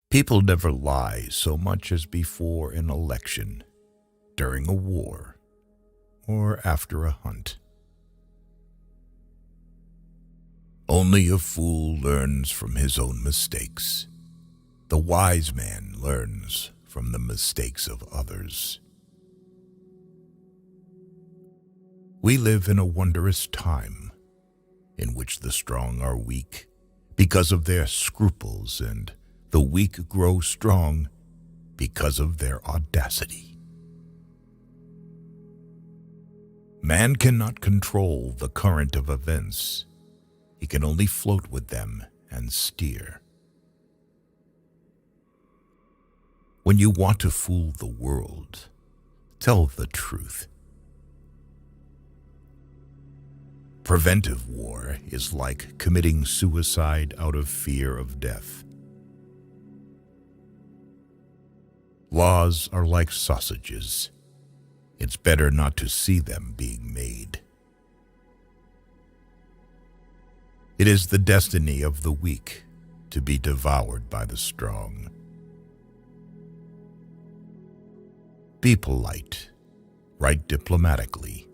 People never lie so much as before an election, during a war, or after a hunt. Only a fool learns from his own mistakes. The wise man learns from the mistakes of others. We live in a wondrous time in which the strong are weak because of their scruples, and the weak grow strong because of their audacity. Man cannot control the current of events. He can only float with them and steer. When you want to fool the world, tell the truth. Preventive war is like committing suicide out of fear of death. Laws are like sausages. It's better not to see them being made. It is the destiny of the weak to be devoured by the strong. Be polite. Write diplomatically.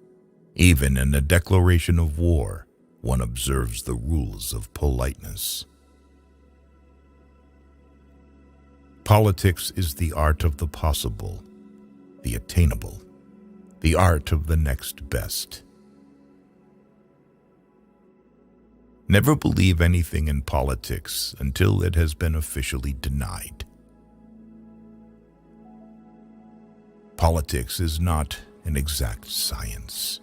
Even in a declaration of war, one observes the rules of politeness. Politics is the art of the possible, the attainable, the art of the next best. Never believe anything in politics until it has been officially denied. Politics is not an exact science.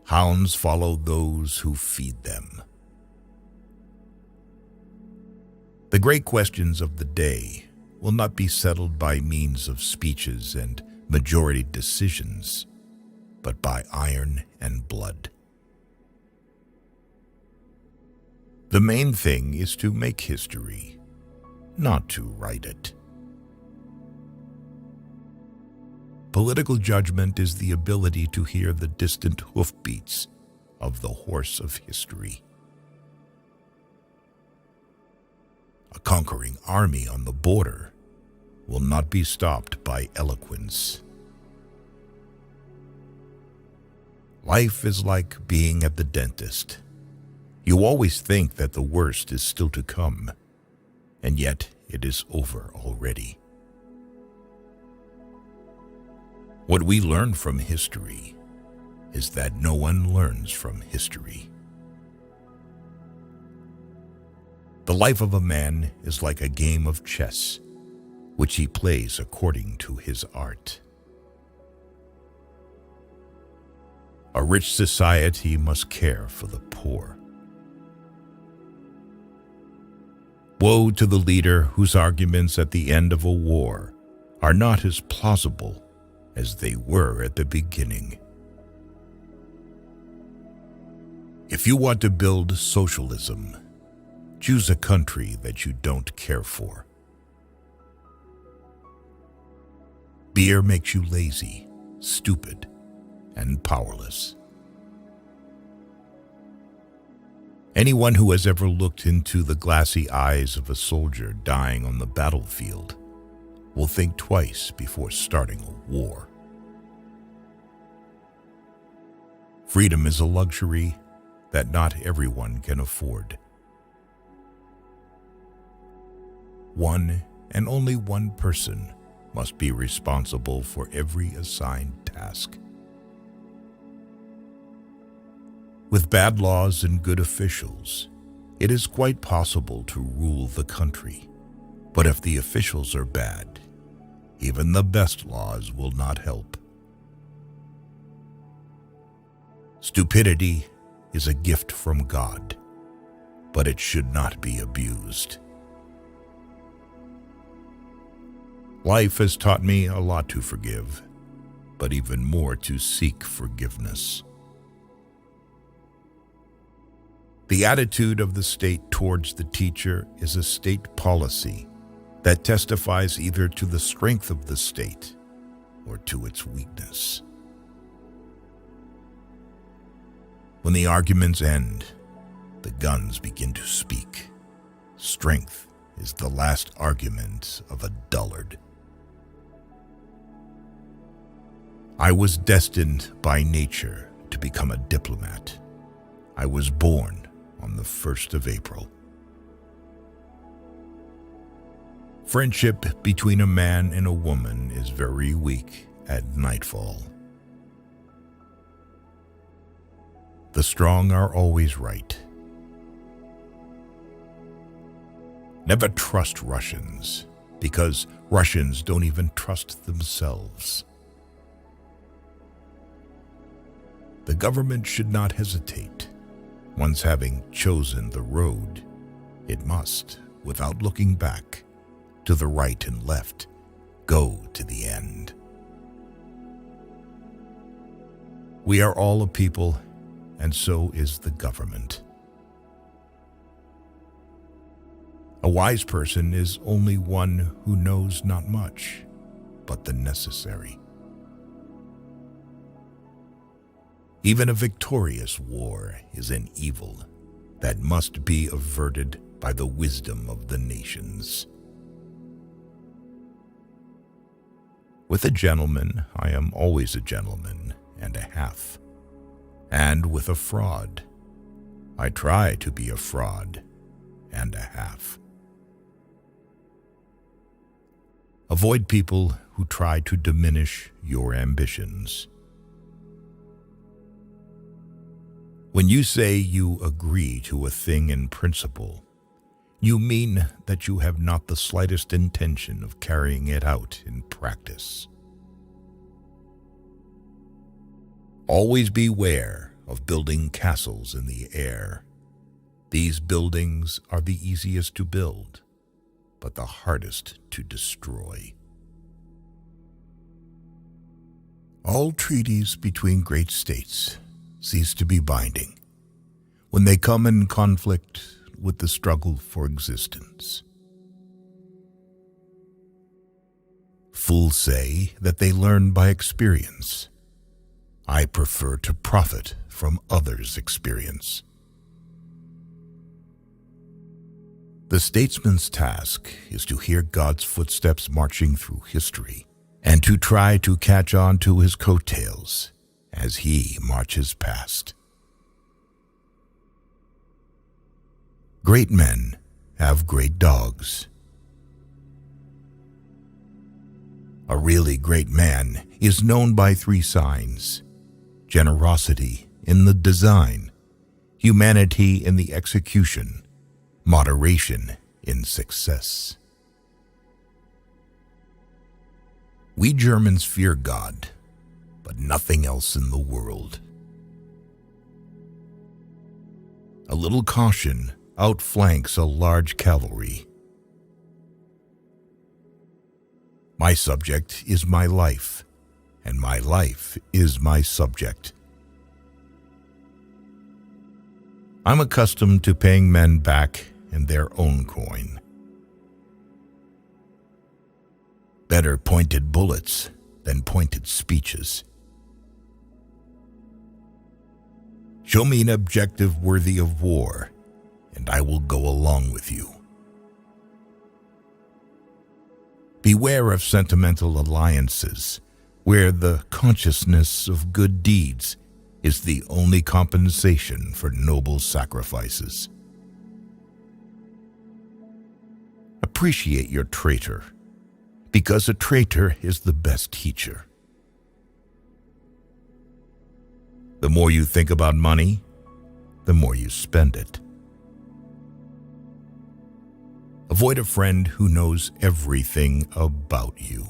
Hounds follow those who feed them. The great questions of the day will not be settled by means of speeches and majority decisions, but by iron and blood. The main thing is to make history, not to write it. Political judgment is the ability to hear the distant hoofbeats of the horse of history. A conquering army on the border will not be stopped by eloquence. Life is like being at the dentist. You always think that the worst is still to come, and yet it is over already. What we learn from history is that no one learns from history. The life of a man is like a game of chess, which he plays according to his art. A rich society must care for the poor. Woe to the leader whose arguments at the end of a war are not as plausible as they were at the beginning. If you want to build socialism, choose a country that you don't care for. Beer makes you lazy, stupid, and powerless. Anyone who has ever looked into the glassy eyes of a soldier dying on the battlefield will think twice before starting a war. Freedom is a luxury that not everyone can afford. One and only one person must be responsible for every assigned task. With bad laws and good officials, it is quite possible to rule the country. But if the officials are bad, even the best laws will not help. Stupidity is a gift from God, but it should not be abused. Life has taught me a lot to forgive, but even more to seek forgiveness. The attitude of the state towards the teacher is a state policy that testifies either to the strength of the state or to its weakness. When the arguments end, the guns begin to speak. strength is the last argument of a dullard. I was destined by nature to become a diplomat. I was born on the 1st of April. Friendship between a man and a woman is very weak at nightfall. The strong are always right. Never trust Russians, because Russians don't even trust themselves. The government should not hesitate. Once having chosen the road, it must, without looking back, to the right and left, go to the end. We are all a people, and so is the government. A wise person is only one who knows not much, but the necessary. Even a victorious war is an evil that must be averted by the wisdom of the nations. With a gentleman, I am always a gentleman and a half. And with a fraud, I try to be a fraud and a half. Avoid people who try to diminish your ambitions. When you say you agree to a thing in principle, you mean that you have not the slightest intention of carrying it out in practice. Always beware of building castles in the air. These buildings are the easiest to build, but the hardest to destroy. All treaties between great states cease to be binding when they come in conflict with the struggle for existence. Fools say that they learn by experience. I prefer to profit from others' experience. The statesman's task is to hear God's footsteps marching through history and to try to catch on to his coattails as he marches past. Great men have great dogs. A really great man is known by 3 signs: generosity in the design, humanity in the execution, moderation in success. We Germans fear God, but nothing else in the world. A little caution outflanks a large cavalry. My subject is my life, and my life is my subject. I'm accustomed to paying men back in their own coin. Better pointed bullets than pointed speeches. Show me an objective worthy of war, and I will go along with you. Beware of sentimental alliances, where the consciousness of good deeds is the only compensation for noble sacrifices. Appreciate your traitor, because a traitor is the best teacher. The more you think about money, the more you spend it. Avoid a friend who knows everything about you.